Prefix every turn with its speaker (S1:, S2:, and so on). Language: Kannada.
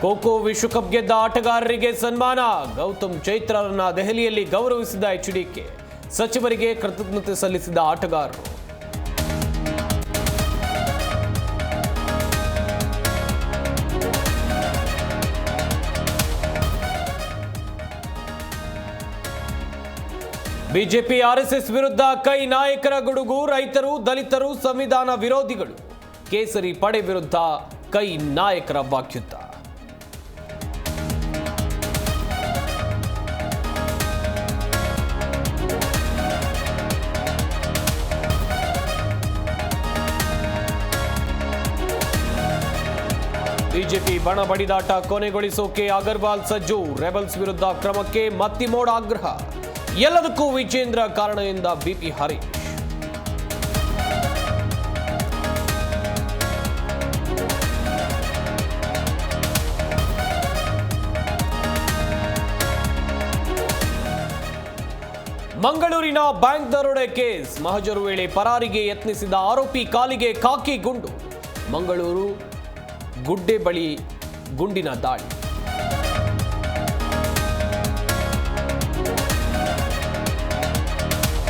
S1: ಖೋ ವಿಶ್ವಕಪ್ ಗೆದ್ದ ಆಟಗಾರರಿಗೆ ಸನ್ಮಾನ. ಗೌತಮ್ ಚೈತ್ರರನ್ನ ದೆಹಲಿಯಲ್ಲಿ ಗೌರವಿಸಿದ ಎಚ್ಡಿಕೆ. ಸಚಿವರಿಗೆ ಕೃತಜ್ಞತೆ ಸಲ್ಲಿಸಿದ ಆಟಗಾರರು. ಬಿಜೆಪಿ ಆರ್ಎಸ್ಎಸ್ ವಿರುದ್ಧ ಕೈ ನಾಯಕರ ಗುಡುಗು. ರೈತರು, ದಲಿತರು, ಸಂವಿಧಾನ ವಿರೋಧಿಗಳು. ಕೇಸರಿ ಪಡೆ ವಿರುದ್ಧ ಕೈ ನಾಯಕರ ವಾಕ್ಯುದ್ಧ. ಬಿಜೆಪಿ ಬಣ ಬಡಿದಾಟ ಕೊನೆಗೊಳಿಸೋಕೆ ಅಗರ್ವಾಲ್ ಸಜ್ಜು. ರೆಬಲ್ಸ್ ವಿರುದ್ಧ ಕ್ರಮಕ್ಕೆ ಮತ್ತಿಮೋಡ ಆಗ್ರಹ. ಎಲ್ಲದಕ್ಕೂ ವಿಜೇಂದ್ರ ಕಾರಣ ಎಂದ ಬಿಪಿ ಹರೀಶ್. ಮಂಗಳೂರಿನ ಬ್ಯಾಂಕ್ ದರೋಡೆ ಕೇಸ್. ಮಹಜರು ವೇಳೆ ಪರಾರಿಗೆ ಯತ್ನಿಸಿದ ಆರೋಪಿ ಕಾಲಿಗೆ ಖಾಕಿ ಗುಂಡು. ಮಂಗಳೂರು ಗುಡ್ಡೆ ಬಳಿ ಗುಂಡಿನ ದಾಳಿ.